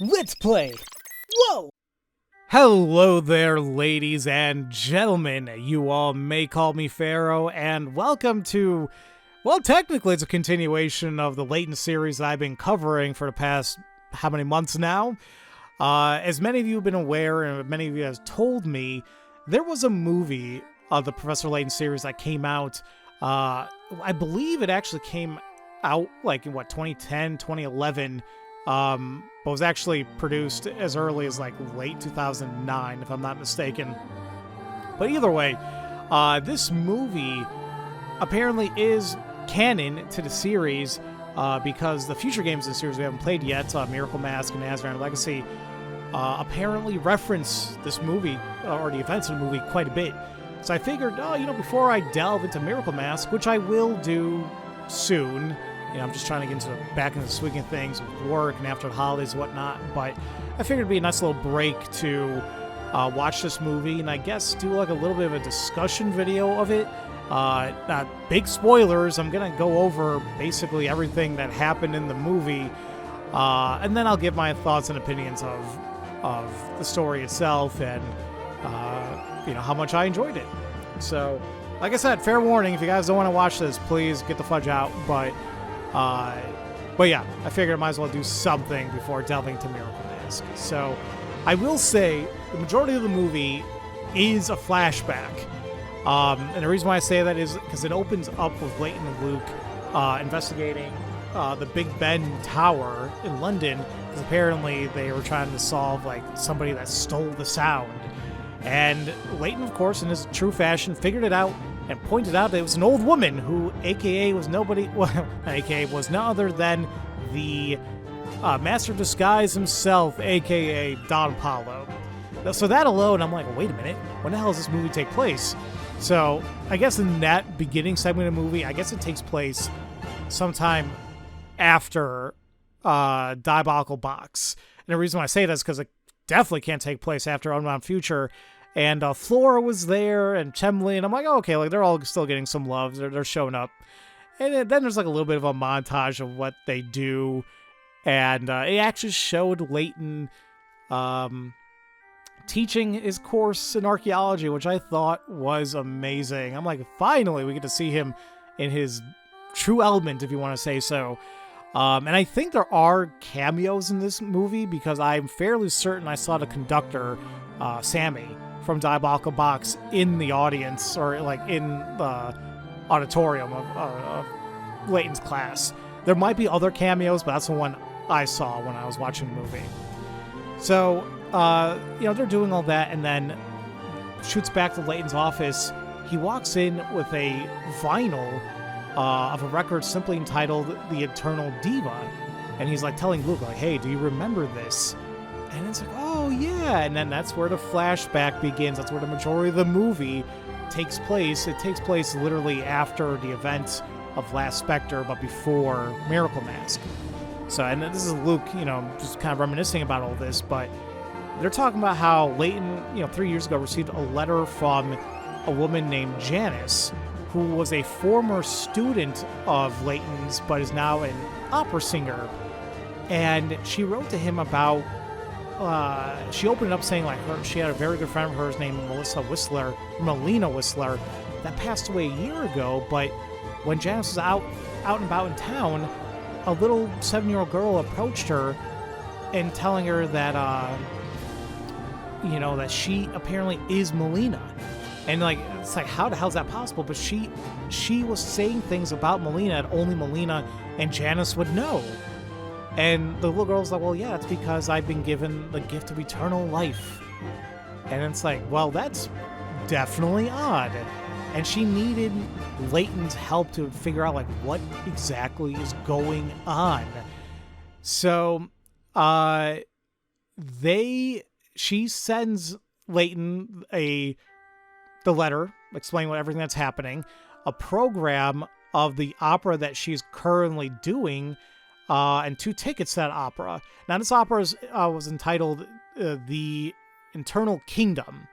Let's play! Whoa! Hello there, ladies and gentlemen. You all may call me Pharaoh, and welcome to, well, technically it's a continuation of the Layton series that I've been covering for the past, how many months now? As many of you have been aware, and many of you have told me, there was a movie of the Professor Layton series that came out, I believe it actually came out, like, in, 2010, 2011, but was actually produced as early as, like, late 2009, if I'm not mistaken. But either way, this movie apparently is canon to the series, because the future games in the series we haven't played yet, Miracle Mask and Azran Legacy, apparently reference this movie, or the events of the movie, quite a bit. So I figured, before I delve into Miracle Mask, which I will do soon, I'm just trying to get back into the swing of things with work and after the holidays and whatnot, but I figured it'd be a nice little break to watch this movie and I guess do like a little bit of a discussion video of it. Not big spoilers, I'm going to go over basically everything that happened in the movie, and then I'll give my thoughts and opinions of the story itself and, how much I enjoyed it. So, like I said, fair warning, if you guys don't want to watch this, please get the fudge out, but yeah, I figured I might as well do something before delving to Miracle Mask. So, I will say, the majority of the movie is a flashback. And the reason why I say that is because it opens up with Layton and Luke investigating the Big Ben Tower in London, because apparently they were trying to solve, like, somebody that stole the sound. And Layton, of course, in his true fashion, figured it out and pointed out that it was an old woman who, aka, was nobody, well, aka, was none other than the Master of Disguise himself, aka Don Paulo. So that alone, I'm like, wait a minute, when the hell does this movie take place? So I guess in that beginning segment of the movie, I guess it takes place sometime after Diabolical Box. And the reason why I say that is because it definitely can't take place after Unbound Future. And Flora was there, and Chemley, and I'm like, oh, okay, like they're all still getting some love. They're showing up. And then there's like a little bit of a montage of what they do. And it actually showed Layton teaching his course in archaeology, which I thought was amazing. I'm like, finally, we get to see him in his true element, if you want to say so. And I think there are cameos in this movie, because I'm fairly certain I saw the conductor, Sammy, from Diabolical Box in the audience, or like in the auditorium of Layton's class. There might be other cameos, but that's the one I saw when I was watching the movie. So, they're doing all that, and then shoots back to Layton's office. He walks in with a vinyl of a record simply entitled The Eternal Diva. And he's like telling Luke, like, hey, do you remember this? And it's like, oh yeah. And then that's where the flashback begins. That's where the majority of the movie takes place. It takes place literally after the events of Last Spectre, but before Miracle Mask. So, and this is Luke, just kind of reminiscing about all this, but they're talking about how Layton, 3 years ago, received a letter from a woman named Janice, who was a former student of Layton's, but is now an opera singer. And she wrote to him about, she opened it up saying, like, she had a very good friend of hers named Melina Whistler, that passed away a year ago, but when Janice was out and about in town, a little 7-year-old girl approached her and telling her that, that she apparently is Melina. And, like, it's like, how the hell is that possible? But she was saying things about Melina that only Melina and Janice would know. And the little girl's like, well, yeah, it's because I've been given the gift of eternal life. And it's like, well, that's definitely odd. And she needed Layton's help to figure out, like, what exactly is going on. So, she sends Layton the letter, explaining everything that's happening, a program of the opera that she's currently doing, and 2 tickets to that opera. Now, this opera was entitled The Eternal Kingdom,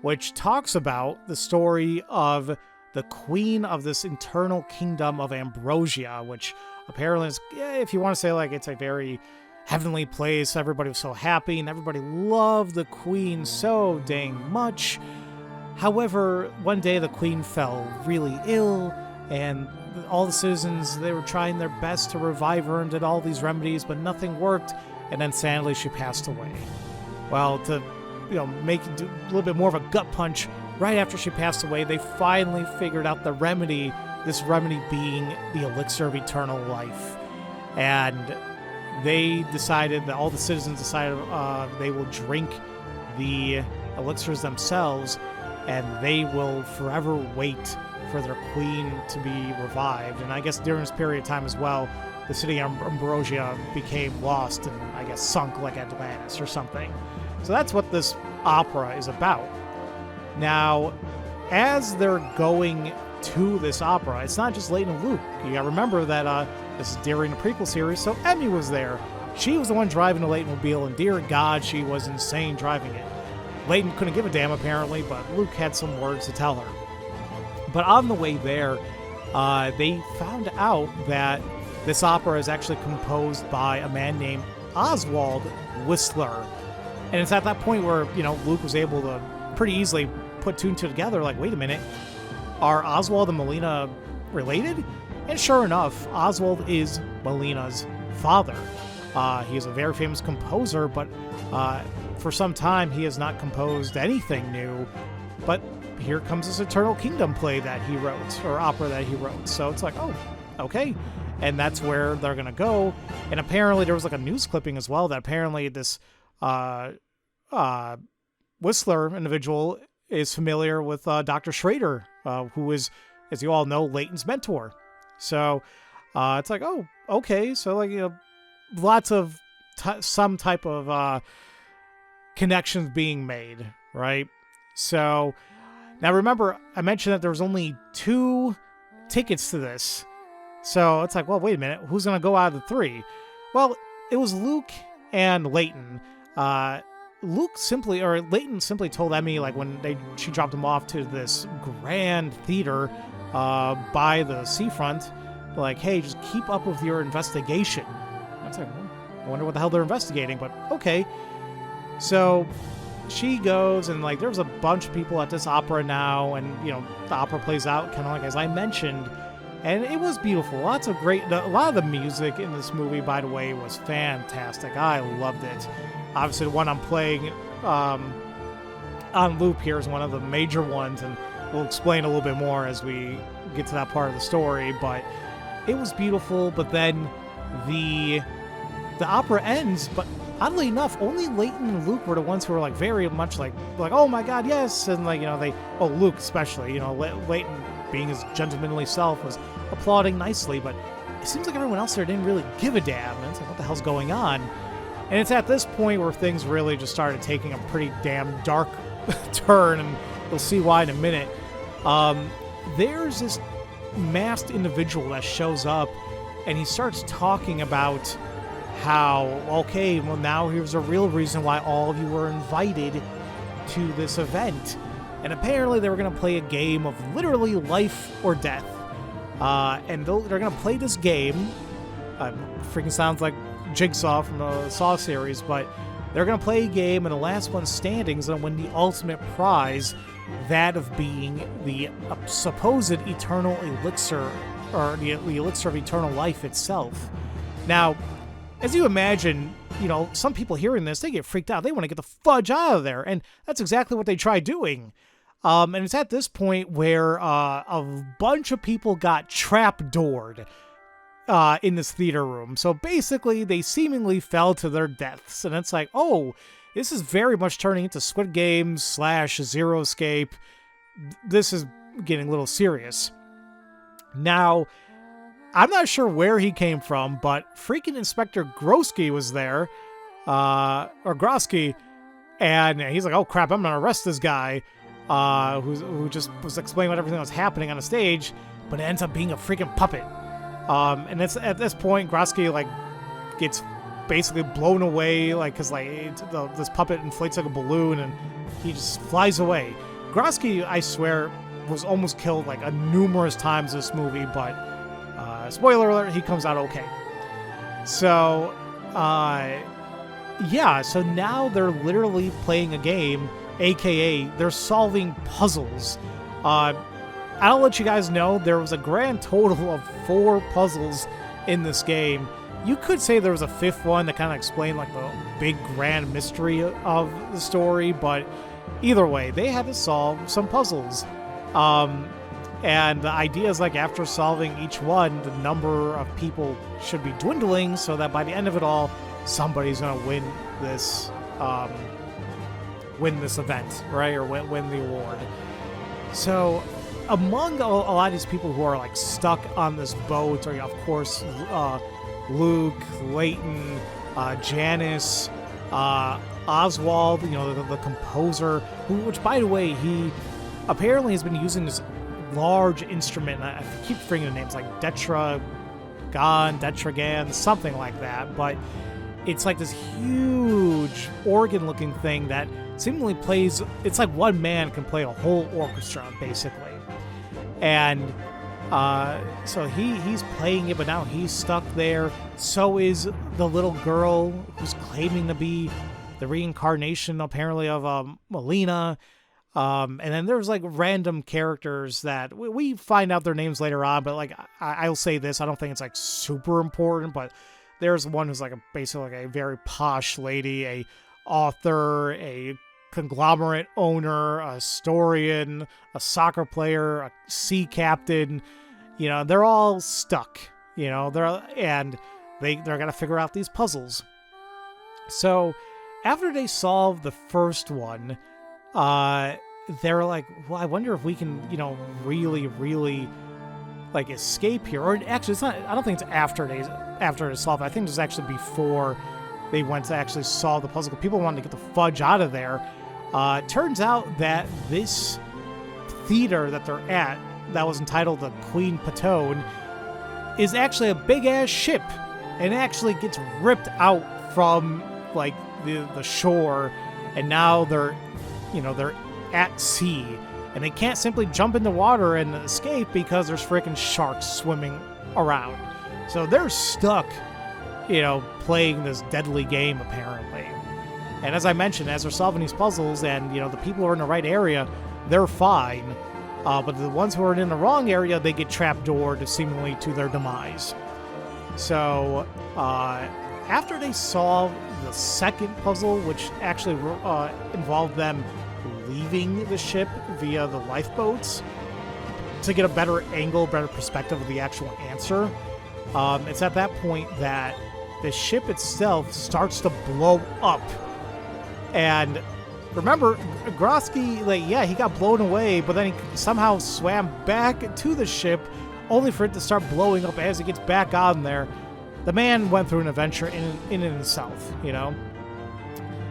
which talks about the story of the queen of this eternal kingdom of Ambrosia, which apparently is, if you want to say, like, it's a very heavenly place. Everybody was so happy, and everybody loved the queen so dang much. However, one day the queen fell really ill, and all the citizens, they were trying their best to revive her and did all these remedies, but nothing worked, and then sadly she passed away. Well, to make it do a little bit more of a gut punch, right after she passed away, they finally figured out the remedy, this remedy being the elixir of eternal life. And they decided, that all the citizens decided they will drink the elixirs themselves, and they will forever wait for their queen to be revived. And I guess during this period of time as well, the city of Ambrosia became lost and I guess sunk like Atlantis or something. So that's what this opera is about. Now, as they're going to this opera, it's not just Layton and Luke. You gotta remember that this is during the prequel series, so Emmy was there. She was the one driving the Layton-mobile, and dear God, she was insane driving it. Layton couldn't give a damn, apparently, but Luke had some words to tell her. But on the way there, they found out that this opera is actually composed by a man named Oswald Whistler. And it's at that point where, Luke was able to pretty easily put two and two together, like, wait a minute, are Oswald and Melina related? And sure enough, Oswald is Melina's father. He is a very famous composer, but for some time he has not composed anything new. But here comes this Eternal Kingdom play that he wrote, or opera that he wrote. So it's like, oh, okay. And that's where they're going to go. And apparently there was like a news clipping as well that apparently this Whistler individual is familiar with Dr. Schrader, who is, as you all know, Layton's mentor. So it's like, oh, okay. So like, lots of some type of connections being made, right? So now remember, I mentioned that there was only 2 tickets to this. So it's like, well, wait a minute, who's going to go out of the 3? Well, it was Luke and Layton. Layton simply told Emmy, like, when she dropped him off to this grand theater by the seafront, like, hey, just keep up with your investigation. I was like, well, I wonder what the hell they're investigating, but okay. So she goes, and like, there's a bunch of people at this opera now, and the opera plays out kind of like as I mentioned, and it was beautiful. A lot of the music in this movie, by the way, was fantastic. I loved it. Obviously, the one I'm playing on loop here is one of the major ones, and we'll explain a little bit more as we get to that part of the story. But it was beautiful. But then the opera ends, but oddly enough, only Layton and Luke were the ones who were like very much like oh my god, yes, and like Luke especially, Layton being his gentlemanly self was applauding nicely, but it seems like everyone else there didn't really give a damn. And it's like, what the hell's going on? And it's at this point where things really just started taking a pretty damn dark turn, and you'll see why in a minute. There's this masked individual that shows up, and he starts talking about how, okay, well, now here's a real reason why all of you were invited to this event. And apparently they were going to play a game of literally life or death. And they're going to play this game. Freaking sounds like Jigsaw from the Saw series, but they're going to play a game, and the last one standing is going to win the ultimate prize, that of being the supposed eternal elixir, or the elixir of eternal life itself. Now, as you imagine, some people hearing this, they get freaked out. They want to get the fudge out of there, and that's exactly what they try doing. And it's at this point where a bunch of people got trapdoored in this theater room. So basically, they seemingly fell to their deaths. And it's like, oh, this is very much turning into Squid Game / Zero Escape. This is getting a little serious. Now, I'm not sure where he came from, but freaking Inspector Grosky was there, or Grosky, and he's like, oh crap, I'm gonna arrest this guy, who just was explaining what everything was happening on the stage, but it ends up being a freaking puppet. And it's at this point, Grosky, like, gets basically blown away, like, cause like, this puppet inflates like a balloon, and he just flies away. Grosky, I swear, was almost killed like numerous times in this movie, but spoiler alert, he comes out okay. So yeah, so now they're literally playing a game, aka they're solving puzzles. I'll let you guys know there was a grand total of 4 puzzles in this game. You could say there was a 5th one that kind of explained like the big grand mystery of the story, but either way, they had to solve some puzzles. And the idea is like after solving each one, the number of people should be dwindling so that by the end of it all, somebody's gonna win this event, right? Or win the award. So among a lot of these people who are like stuck on this boat, or of course Luke, Layton, Janice, Oswald, the composer, which by the way, he apparently has been using this large instrument. I keep forgetting the names, like Detragan, something like that, but it's like this huge organ-looking thing that seemingly plays, it's like one man can play a whole orchestra, basically. And so he's playing it, but now he's stuck there. So is the little girl who's claiming to be the reincarnation, apparently, of Melina. And then there's like random characters that we find out their names later on, but like I'll say this, I don't think it's like super important, but there's one who's like basically like a very posh lady, a author, a conglomerate owner, a historian, a soccer player, a sea captain. They're all stuck. They're gonna figure out these puzzles. So after they solve the first one, they're like, well, I wonder if we can, really, really like escape here. Or actually, it's not. I don't think it's after they solve it. I think it's actually before they went to actually solve the puzzle. People wanted to get the fudge out of there. Turns out that this theater that they're at, that was entitled the Crown Petone, is actually a big ass ship, and it actually gets ripped out from like the shore, and now they're at sea, and they can't simply jump in the water and escape because there's freaking sharks swimming around. So they're stuck, playing this deadly game apparently. And as I mentioned, as they're solving these puzzles and, the people who are in the right area, they're fine. But the ones who are in the wrong area, they get trapdoored seemingly to their demise. So, after they solve the second puzzle, which actually involved them leaving the ship via the lifeboats to get a better angle, better perspective of the actual answer, it's at that point that the ship itself starts to blow up. And remember, Grosky, he got blown away, but then he somehow swam back to the ship, only for it to start blowing up as he gets back on there. The man went through an adventure in himself,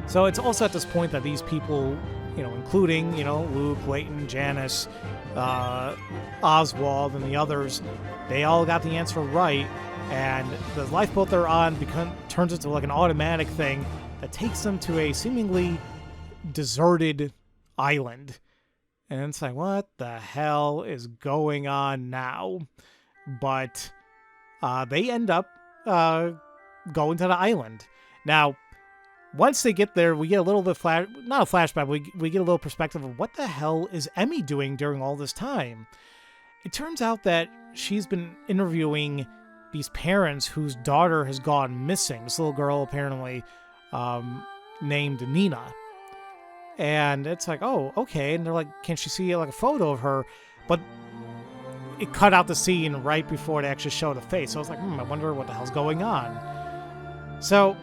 So it's also at this point that these people, including, Luke, Layton, Janice, Oswald, and the others, they all got the answer right, and the lifeboat they're on turns into like an automatic thing that takes them to a seemingly deserted island. And it's like, what the hell is going on now? But they end up going to the island. Now, once they get there, we get a little bit not a flashback, we get a little perspective of what the hell is Emmy doing during all this time. It turns out that she's been interviewing these parents whose daughter has gone missing. This little girl apparently named Nina. And it's like, oh, okay. And they're like, can she see like a photo of her? But it cut out the scene right before it actually showed a face. So I was like, I wonder what the hell's going on. So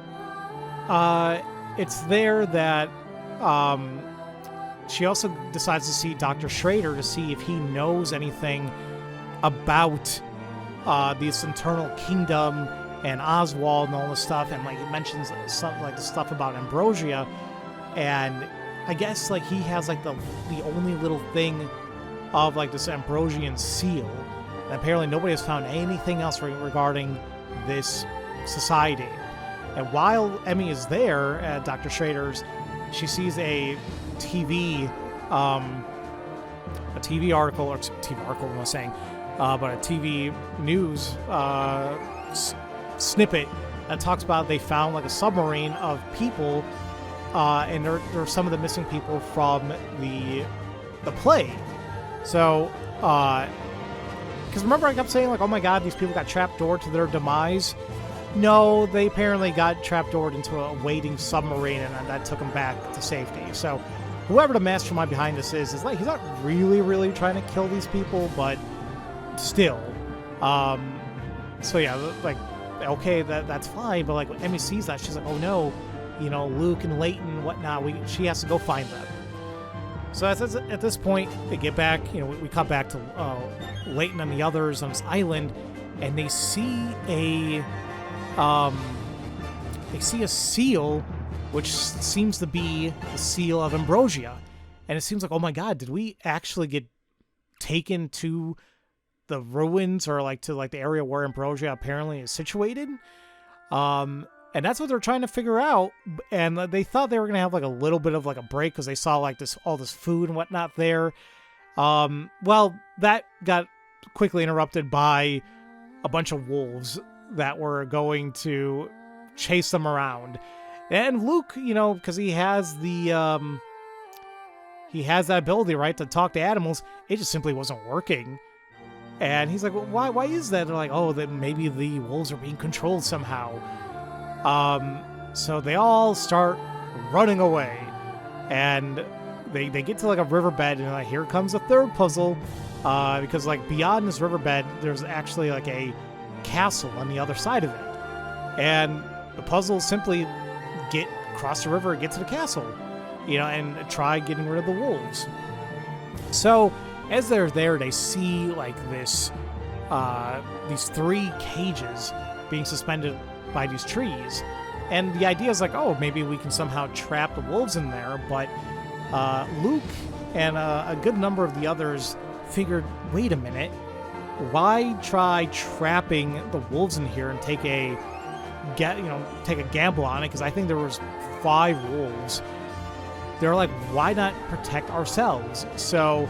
it's there that she also decides to see Dr. Schrader to see if he knows anything about this internal kingdom and Oswald and all this stuff. And like he mentions something like the stuff about Ambrosia. And I guess like he has like the only little thing of like this Ambrosian seal. And apparently nobody has found anything else regarding this society. And while Emmy is there at Dr. Schrader's, she sees a TV article, or TV article, I'm not saying, but a TV news snippet that talks about they found like a submarine of people, and there are some of the missing people from the play. So, because remember I kept saying like, oh my god, these people got trapdoored to their demise. No, they apparently got trapdoored into a waiting submarine, and that took them back to safety. So, whoever the mastermind behind this is like, he's not really trying to kill these people, but still. So yeah, like, okay, that's fine, but like when Emmy sees that, she's like, oh no, you know, Luke and Layton and whatnot, she has to go find them. So at this point, they get back, you know, we cut back to Layton and the others on this island, and they see a seal, which seems to be the seal of Ambrosia. And it seems like, oh my god, did we actually get taken to the ruins, or like to like the area where Ambrosia apparently is situated? And that's what they're trying to figure out. And they thought they were gonna have like a little bit of like a break because they saw like all this food and whatnot there. Well, that got quickly interrupted by a bunch of wolves that were going to chase them around. And Luke, you know, because he has that ability, right, to talk to animals, it just simply wasn't working. And he's like, well, why is that? They're like, oh, that maybe the wolves are being controlled somehow. So they all start running away, and they get to like a riverbed, and like, here comes a third puzzle, because like beyond this riverbed, there's actually like a castle on the other side of it. And the puzzle simply cross the river and get to the castle, you know, and try getting rid of the wolves. So as they're there, they see like these 3 cages being suspended by these trees. And the idea is like, oh, maybe we can somehow trap the wolves in there. But Luke and a good number of the others figured, wait a minute, why try trapping the wolves in here and take a gamble on it? Because I think there was 5 wolves. They're like, why not protect ourselves? So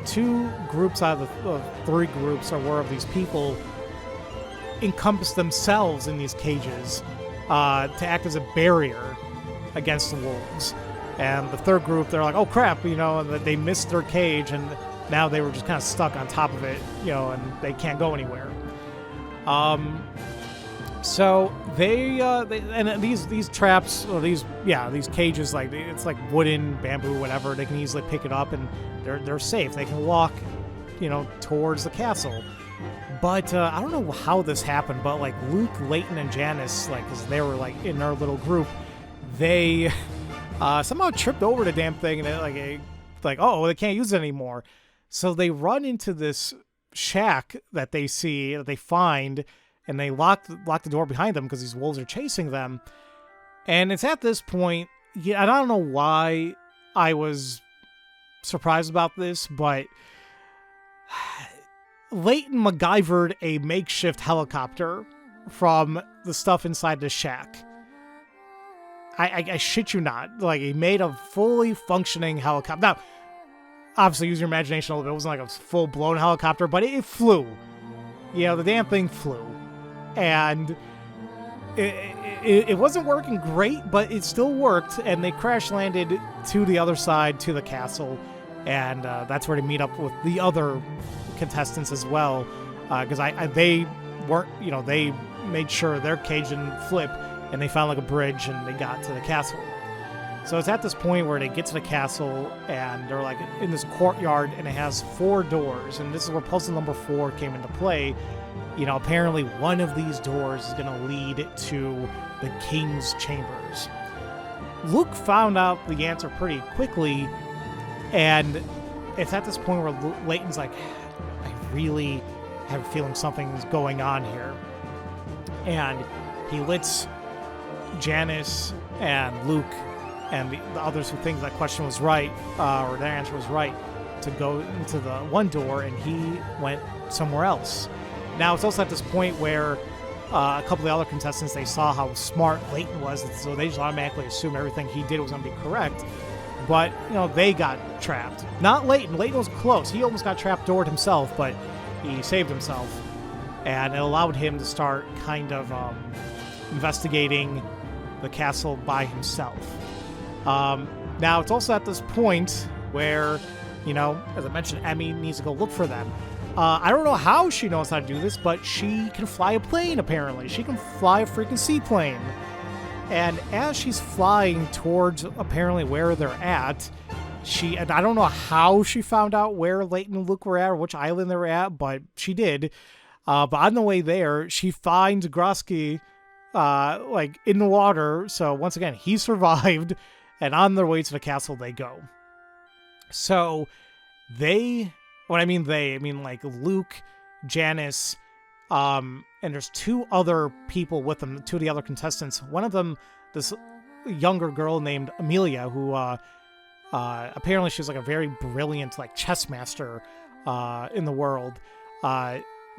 2 groups out of the 3 groups are aware of these people encompass themselves in these cages to act as a barrier against the wolves. And the 3rd group, they're like, oh crap, you know, they missed their cage, and now they were just kind of stuck on top of it, you know, and they can't go anywhere. So and these traps, or these cages, like, it's like wooden, bamboo, whatever. They can easily pick it up, and they're safe. They can walk, you know, towards the castle. But I don't know how this happened, but like Luke, Layton, and Janice, like, because they were like in our little group, they somehow tripped over the damn thing, and it, like oh, they can't use it anymore. So they run into this shack that they see, that they find, and they lock the door behind them because these wolves are chasing them. And it's at this point, I don't know why I was surprised about this, but Layton MacGyvered a makeshift helicopter from the stuff inside the shack. I shit you not. Like, he made a fully functioning helicopter. Now, obviously, use your imagination a little bit. It wasn't like a full-blown helicopter, but it flew. You know, the damn thing flew. And it wasn't working great, but it still worked, and they crash-landed to the other side, to the castle, and that's where they meet up with the other contestants as well, because they weren't, you know, they made sure their cage didn't flip, and they found like a bridge, and they got to the castle. So it's at this point where they get to the castle, and they're like in this courtyard, and it has 4 doors, and this is where puzzle number 4 came into play. You know, apparently one of these doors is going to lead to the king's chambers. Luke found out the answer pretty quickly, and it's at this point where Layton's like, I really have a feeling something's going on here. And he lets Janice and Luke and the others who think that question was right, or their answer was right, to go into the one door, and he went somewhere else. Now, it's also at this point where a couple of the other contestants, they saw how smart Layton was, so they just automatically assumed everything he did was going to be correct. But, you know, they got trapped. Not Layton. Layton was close. He almost got trapdoored himself, but he saved himself. And it allowed him to start kind of investigating the castle by himself. Now, it's also at this point where, you know, as I mentioned, Emmy needs to go look for them. I don't know how she knows how to do this, but she can fly a plane, apparently. She can fly a freaking seaplane. And as she's flying towards, apparently, where they're at, and I don't know how she found out where Layton and Luke were at or which island they were at, but she did. But on the way there, she finds Grosky, in the water. So once again, he survived, and on their way to the castle they go. So I mean Luke, Janice, and there's two other people with them, two of the other contestants. One of them, this younger girl named Amelia, who apparently she's like a very brilliant chess master in the world.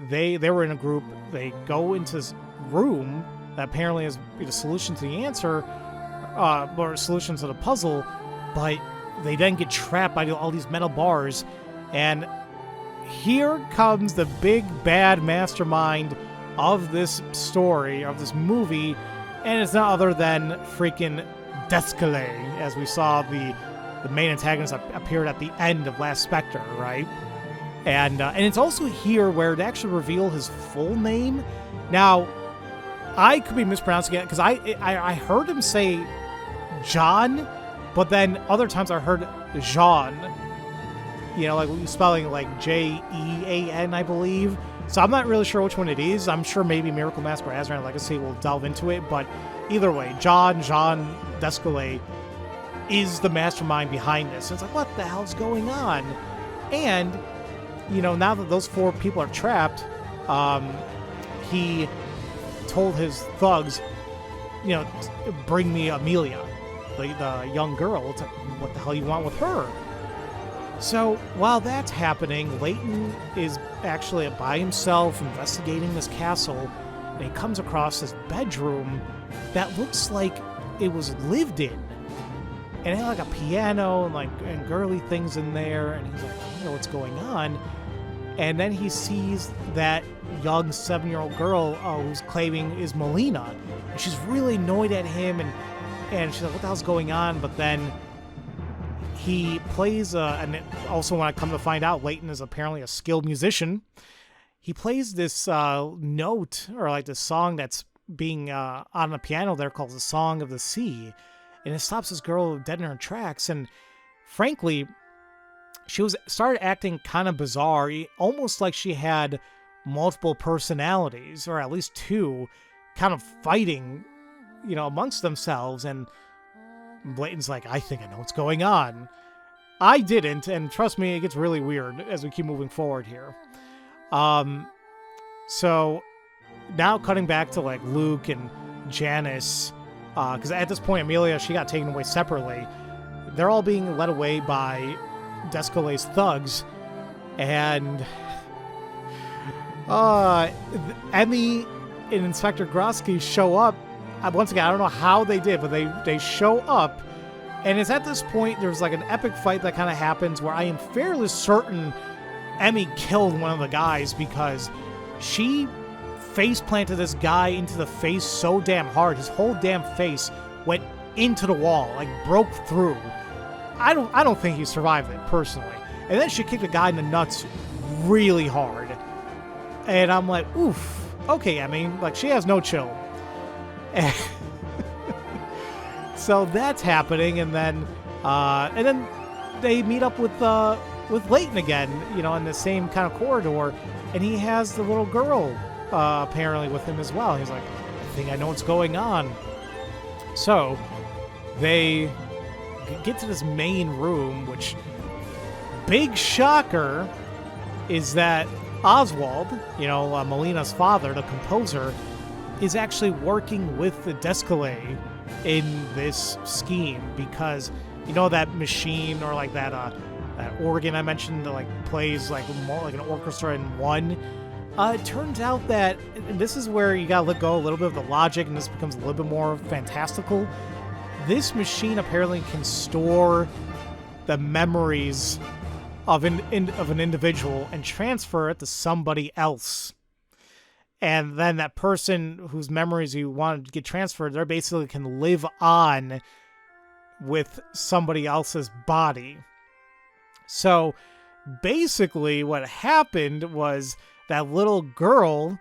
They were in a group. They go into this room that apparently is the solution to the answer, or solution to the puzzle, but they then get trapped by all these metal bars, and here comes the big bad mastermind of this story, of this movie, and it's not other than freaking Descalé, as we saw the main antagonist appeared at the end of Last Spectre, right? And it's also here where they actually reveal his full name. Now, I could be mispronouncing it, because I heard him say John, but then other times I heard Jean. You know, spelling Jean, I believe. So I'm not really sure which one it is. I'm sure maybe Miracle Mask or Azran Legacy will delve into it, but either way, Jean Descalé is the mastermind behind this. It's like, what the hell's going on? And, you know, now that those four people are trapped, he told his thugs, you know, bring me Amelia, the young girl. It's like, what the hell you want with her? So, while that's happening, Layton is actually by himself investigating this castle, and he comes across this bedroom that looks like it was lived in. And it had a piano and girly things in there, and he's like, I don't know what's going on. And then he sees that young 7-year-old girl who's claiming is Melina, and she's really annoyed at him, and she's like, what the hell's going on? But then he plays, and also when I come to find out, Layton is apparently a skilled musician. He plays this note, or this song that's being on the piano there called The Song of the Sea. And it stops this girl dead in her tracks. And frankly, she started acting kind of bizarre, almost like she had multiple personalities, or at least two, kind of fighting, you know, amongst themselves. And Layton's like, I think I know what's going on. I didn't, and trust me, it gets really weird as we keep moving forward here. So now cutting back to Luke and Janice, because at this point Amelia, she got taken away separately. They're all being led away by Descalé's thugs, and Emmy and Inspector Grosky show up. Once again, I don't know how they did, but they show up, and it's at this point there's an epic fight that kind of happens where I am fairly certain Emmy killed one of the guys, because she face planted this guy into the face so damn hard, his whole damn face went into the wall, broke through. I don't think he survived it personally. And then she kicked the guy in the nuts really hard, and I'm like, oof, okay, Emmy, she has no chill. So that's happening, and then they meet up with Layton again, you know, in the same kind of corridor, and he has the little girl apparently with him as well. He's like, I think I know what's going on. So they get to this main room, which, big shocker, is that Oswald, you know, Melina's father, the composer, is actually working with the Descalé in this scheme, because, you know, that machine, or that organ I mentioned that plays more like an orchestra in one. It turns out that, and this is where you gotta let go a little bit of the logic, and this becomes a little bit more fantastical. This machine apparently can store the memories of an individual and transfer it to somebody else. And then that person whose memories you wanted to get transferred, they basically can live on with somebody else's body. So basically what happened was that little girl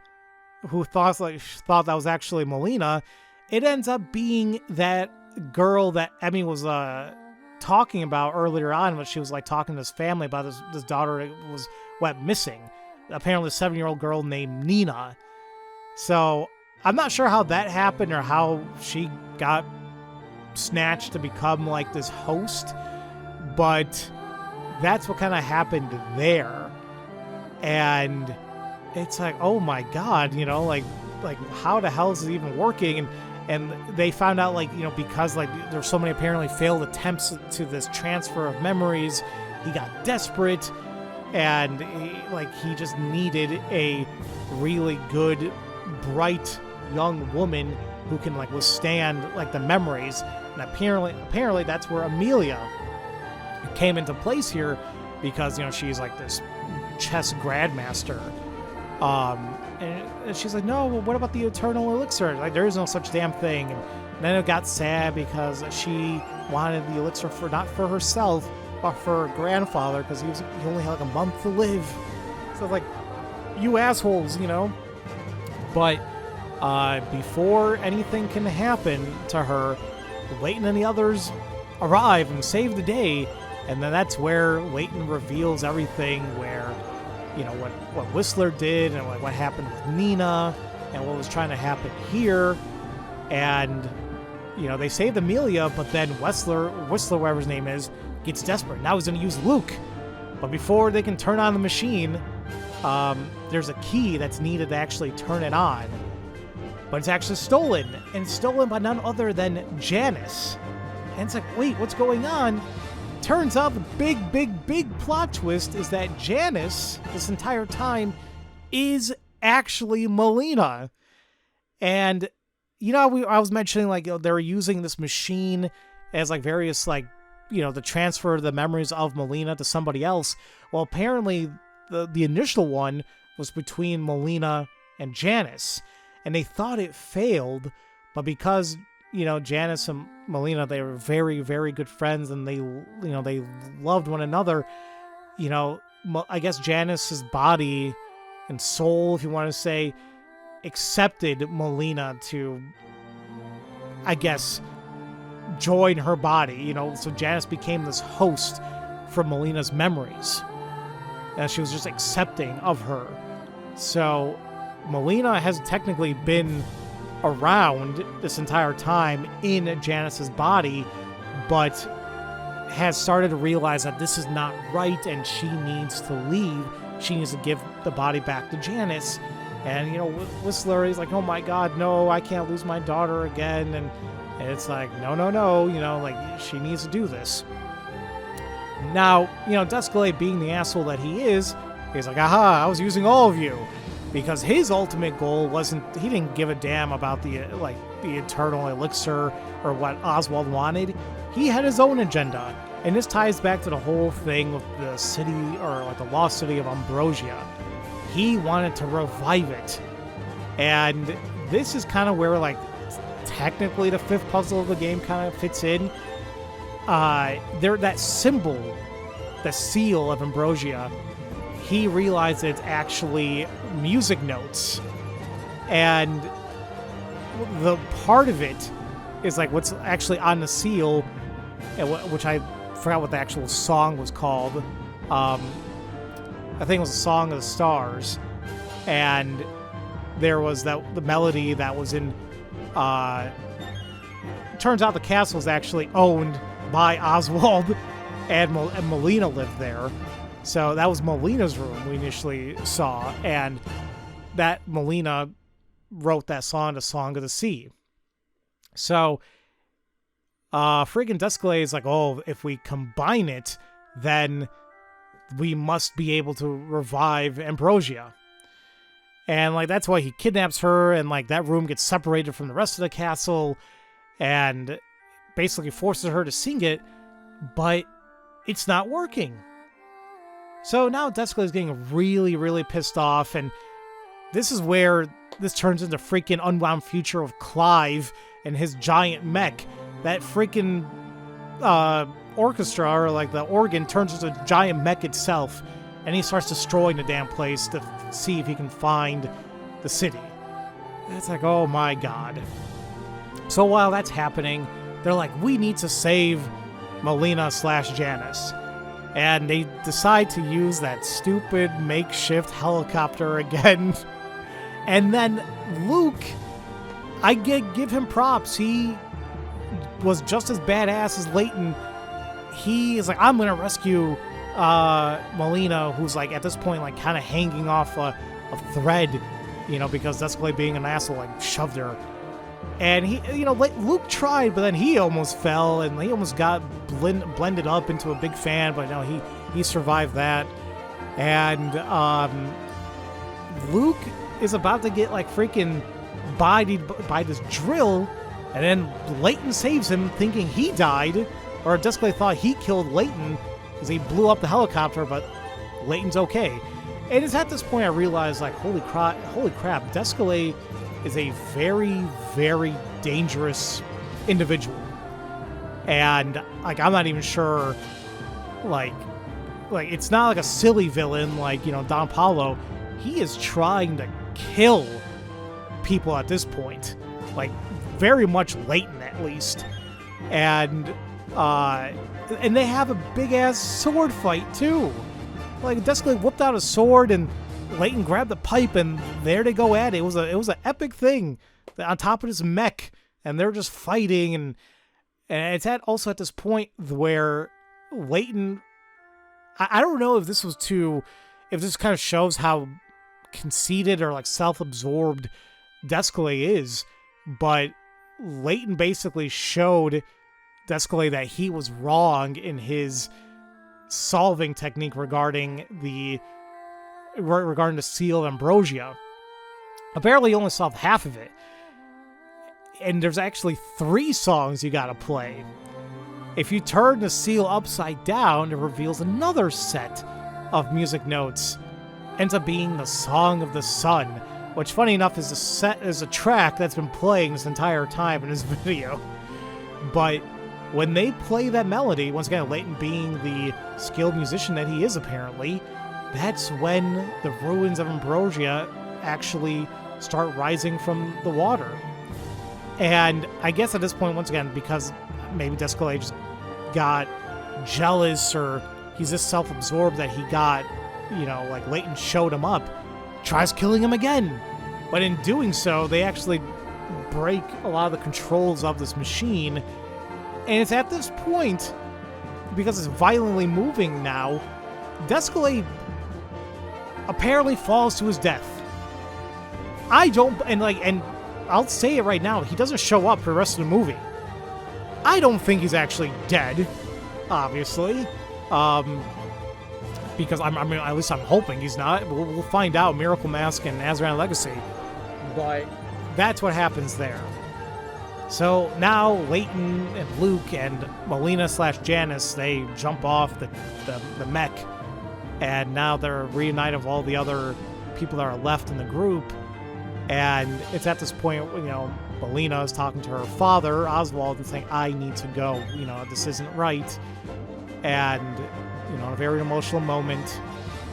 who thought that was actually Melina, it ends up being that girl that Emmy was talking about earlier on when she was like talking to his family about this daughter that went missing. Apparently a 7-year-old girl named Nina. So I'm not sure how that happened or how she got snatched to become like this host, but that's what kind of happened there. And it's like, oh my god, you know, like how the hell is it even working? And they found out, like, you know, because like there's so many apparently failed attempts to this transfer of memories, he got desperate, and he just needed a really good, bright young woman who can like withstand like the memories. And apparently that's where Amelia came into place here, because, you know, she's like this chess grandmaster. And she's like, no, well, what about the eternal elixir? Like, there is no such damn thing. And then it got sad because she wanted the elixir for not for herself, but for her grandfather, because he only had like a month to live. So like, you assholes, you know. But before anything can happen to her, Layton and the others arrive and save the day. And then that's where Layton reveals everything, where, you know, what Whistler did and what happened with Nina and what was trying to happen here. And, you know, they saved Amelia, but then Whistler, whatever his name is, gets desperate. Now he's going to use Luke. But before they can turn on the machine, there's a key that's needed to actually turn it on. But it's actually stolen. And it's stolen by none other than Janice. And it's like, wait, what's going on? Turns out the big plot twist is that Janice, this entire time, is actually Melina. And, you know, I was mentioning, like, you know, they were using this machine as, like, various, like, you know, to transfer the memories of Melina to somebody else. Well, apparently, the initial one was between Melina and Janice. And they thought it failed, but because, you know, Janice and Melina, they were very, very good friends, and they loved one another. You know, I guess Janice's body and soul, if you want to say, accepted Melina to, I guess, join her body. You know, so Janice became this host for Melina's memories, and she was just accepting of her. So Melina has technically been around this entire time in Janice's body, but has started to realize that this is not right and she needs to leave. She needs to give the body back to Janice. And, you know, Whistler is like, oh my god, no, I can't lose my daughter again. And it's like, no, you know, like, she needs to do this. Now, you know, Descalay, being the asshole that he is, he's like, aha, I was using all of you. Because his ultimate goal he didn't give a damn about the eternal elixir or what Oswald wanted. He had his own agenda. And this ties back to the whole thing with the city, or like the lost city of Ambrosia. He wanted to revive it. And this is kind of where, like, technically the fifth puzzle of the game kind of fits in. That symbol, the seal of Ambrosia, he realized it's actually music notes. And the part of it is like what's actually on the seal, which I forgot what the actual song was called. I think it was a Song of the Stars. And there was the melody that was in... turns out the castle was actually owned by Oswald, and Melina lived there. So that was Melina's room we initially saw, and that Melina wrote that song, the Song of the Sea. So, friggin' Descalay is like, oh, if we combine it, then we must be able to revive Ambrosia. And, like, that's why he kidnaps her, and, like, that room gets separated from the rest of the castle, and basically forces her to sing it, but it's not working. So now Descalay is getting really, really pissed off, and this is where this turns into freaking Unwound Future of Clive and his giant mech. That freaking orchestra, or like the organ, turns into a giant mech itself, and he starts destroying the damn place to see if he can find the city. It's like, oh my god. So while that's happening, they're like, we need to save Melina/Janice. And they decide to use that stupid makeshift helicopter again. And then Luke, I give him props. He was just as badass as Layton. He is like, I'm going to rescue Melina, who's like at this point like kind of hanging off a thread, you know, because Descalay, being an asshole, like shoved her. And he, you know, Luke tried, but then he almost fell, and he almost got blended up into a big fan, but no, he survived that. And Luke is about to get like freaking bodied by this drill, and then Layton saves him, thinking he died, or Descalay thought he killed Layton because he blew up the helicopter, but Layton's okay. And it's at this point I realized, like, holy crap, Descalay is a very, very dangerous individual. And, like, I'm not even sure, like, it's not like a silly villain like, you know, Don Paulo. He is trying to kill people at this point. Like, very much Layton, at least. And they have a big-ass sword fight, too. Like, Descalay whipped out a sword, and Layton grabbed the pipe, and there they go at it. It was an epic thing on top of this mech, and they're just fighting, and it's also at this point where Layton, I don't know if this kind of shows how conceited or like self-absorbed Descalay is, but Layton basically showed Descalay that he was wrong in his solving technique regarding the seal of Ambrosia. Apparently, he only solved half of it. And there's actually 3 songs you gotta play. If you turn the seal upside down, it reveals another set of music notes. Ends up being the Song of the Sun, which, funny enough, is a track that's been playing this entire time in this video. But when they play that melody, once again, Layton being the skilled musician that he is apparently, that's when the ruins of Ambrosia actually start rising from the water. And I guess at this point, once again, because maybe Descalay just got jealous, or he's just self-absorbed that he got, you know, like Layton showed him up, tries killing him again. But in doing so, they actually break a lot of the controls of this machine. And it's at this point, because it's violently moving now, Descalay apparently falls to his death. And I'll say it right now, he doesn't show up for the rest of the movie. I don't think he's actually dead, obviously. Because at least I'm hoping he's not. We'll find out, Miracle Mask and Azran Legacy. But that's what happens there. So now Layton and Luke and Melina/Janice, they jump off the mech, and now they're reunited with all the other people that are left in the group. And it's at this point, you know, Melina is talking to her father, Oswald, and saying, I need to go, you know, this isn't right. And, you know, in a very emotional moment,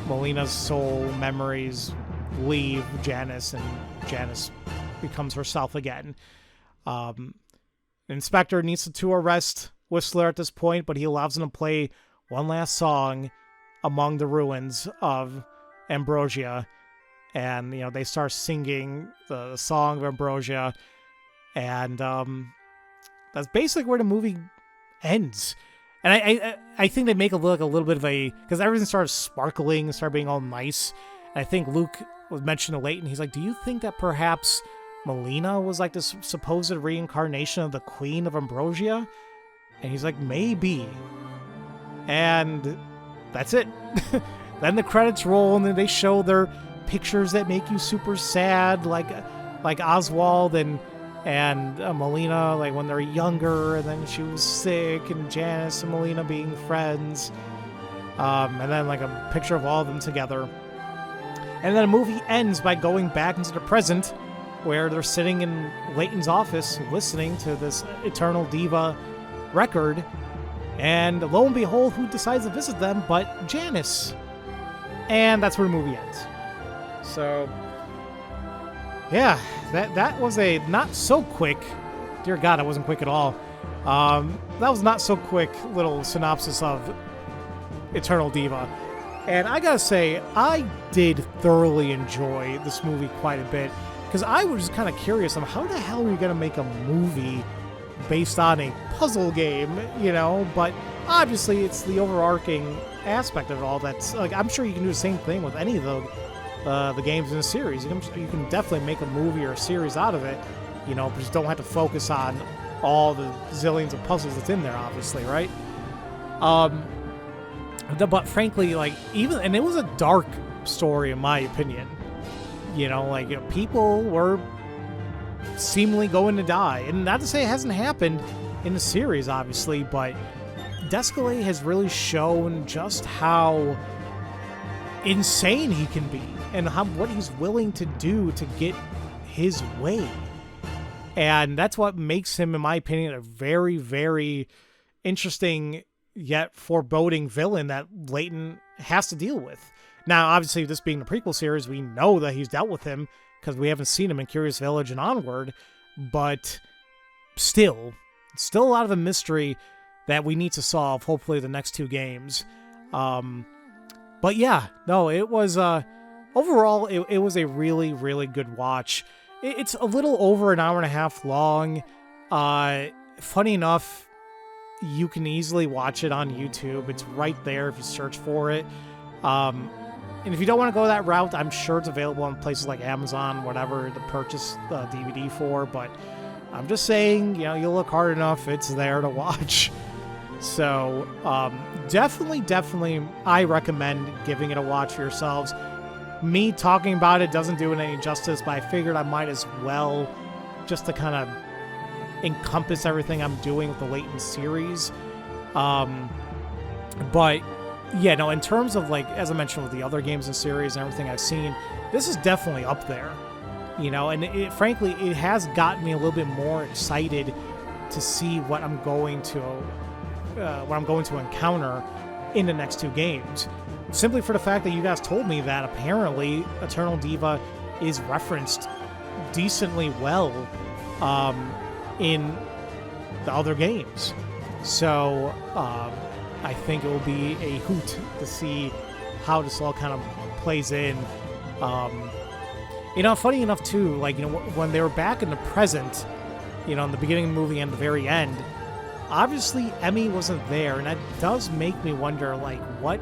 Melina's soul memories leave Janice, and Janice becomes herself again. Inspector needs to arrest Whistler at this point, but he allows him to play one last song among the ruins of Ambrosia. And, you know, they start singing the Song of Ambrosia. And that's basically where the movie ends. And I think they make it look a little bit of because everything started sparkling, started being all nice. And I think Luke was mentioning to Layton, he's like, do you think that perhaps Melina was like this supposed reincarnation of the Queen of Ambrosia? And he's like, maybe. And that's it. Then the credits roll, and then they show their pictures that make you super sad, like Oswald and Melina, like when they're younger, and then she was sick, and Janice and Melina being friends, and then like a picture of all of them together. And then the movie ends by going back into the present, where they're sitting in Layton's office listening to this Eternal Diva record, and lo and behold, who decides to visit them but Janice? And that's where the movie ends. So, yeah, that was a not so quick, dear God, it wasn't quick at all. That was not so quick little synopsis of Eternal Diva. And I gotta say, I did thoroughly enjoy this movie quite a bit, because I was just kind of curious on how the hell are you gonna make a movie based on a puzzle game, you know? But obviously, it's the overarching aspect of it all that's, like, I'm sure you can do the same thing with any of the games in the series. You can definitely make a movie or a series out of it, you know, but just don't have to focus on all the zillions of puzzles that's in there, obviously, right? But frankly, like, and it was a dark story in my opinion. You know, like, people were seemingly going to die. And not to say it hasn't happened in the series, obviously, but Descalé has really shown just how insane he can be and what he's willing to do to get his way. And that's what makes him, in my opinion, a very, very interesting yet foreboding villain that Layton has to deal with. Now, obviously, this being the prequel series, we know that he's dealt with him because we haven't seen him in Curious Village and onward, but still a lot of a mystery that we need to solve, hopefully, the next two games. But yeah, no, it was, overall, it was a really, really good watch. It's a little over an hour and a half long. Funny enough, you can easily watch it on YouTube. It's right there if you search for it. And if you don't want to go that route, I'm sure it's available on places like Amazon, whatever, to purchase the DVD for. But I'm just saying, you know, you look hard enough, it's there to watch. So, definitely, I recommend giving it a watch for yourselves. Me talking about it doesn't do it any justice, but I figured I might as well, just to kind of encompass everything I'm doing with the Layton series. But yeah, no, in terms of, like, as I mentioned with the other games in the series and everything I've seen, this is definitely up there, you know, and frankly, it has gotten me a little bit more excited to see what I'm going to encounter in the next two games. Simply for the fact that you guys told me that apparently Eternal Diva is referenced decently well in the other games. So I think it will be a hoot to see how this all kind of plays in. You know, funny enough too, like, you know, when they were back in the present, you know, in the beginning of the movie and the very end, obviously Emmy wasn't there, and that does make me wonder, like, what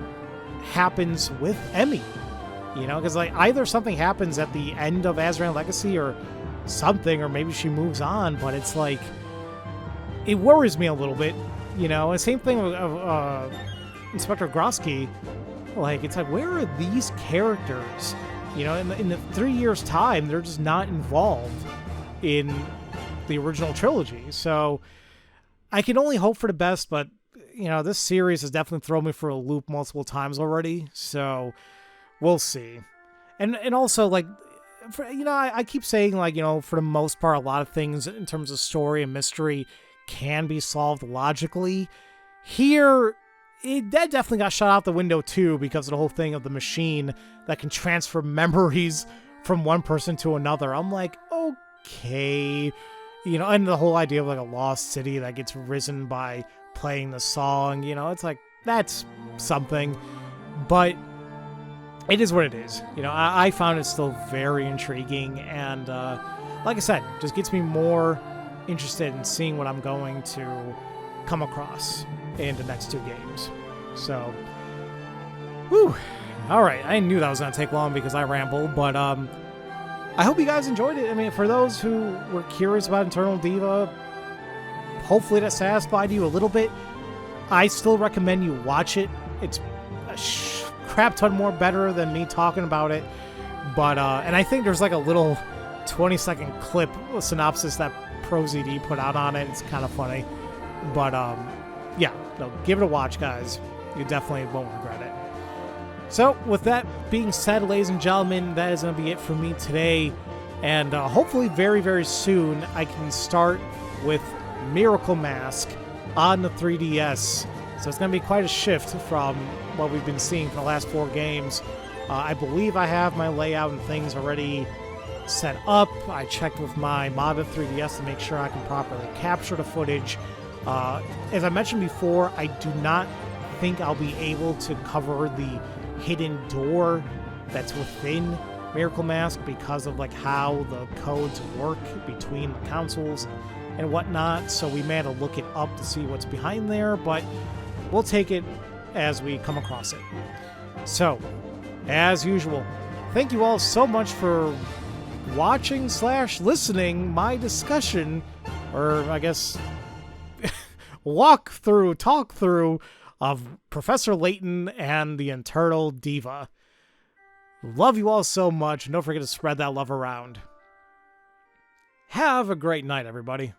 happens with Emmy? You know, because, like, either something happens at the end of Azran Legacy or something, or maybe she moves on, but it's like, it worries me a little bit, you know. And same thing with Inspector Grosky. Like, it's like, where are these characters? You know, in the 3 years' time, they're just not involved in the original trilogy. So I can only hope for the best, but, you know, this series has definitely thrown me for a loop multiple times already, so we'll see. And also, like, you know, I keep saying, like, you know, for the most part, a lot of things in terms of story and mystery can be solved logically. Here, that definitely got shot out the window too, because of the whole thing of the machine that can transfer memories from one person to another. I'm like, okay, you know, and the whole idea of, like, a lost city that gets risen by playing the song, you know, it's like, that's something, but it is what it is. You know, I found it still very intriguing, and like I said, just gets me more interested in seeing what I'm going to come across in the next two games. So, whew. Alright, I knew that was going to take long because I ramble, but I hope you guys enjoyed it. I mean, for those who were curious about Eternal Diva, hopefully that satisfied you a little bit. I still recommend you watch it. It's a crap ton more better than me talking about it. But, and I think there's like a little 20-second clip, a synopsis that ProZD put out on it. It's kind of funny. But, yeah, no, give it a watch, guys. You definitely won't regret it. So, with that being said, ladies and gentlemen, that is going to be it for me today. And hopefully very, very soon I can start with Miracle Mask on the 3DS. So it's going to be quite a shift from what we've been seeing for the last 4 games. I believe I have my layout and things already set up. I checked with my modded 3DS to make sure I can properly capture the footage. As I mentioned before, I do not think I'll be able to cover the hidden door that's within Miracle Mask because of like how the codes work between the consoles and whatnot, so we may have to look it up to see what's behind there, but we'll take it as we come across it. So, as usual, thank you all so much for watching / listening my discussion, or I guess talk through of Professor Layton and the Internal Diva. Love you all so much, and don't forget to spread that love around. Have a great night, everybody.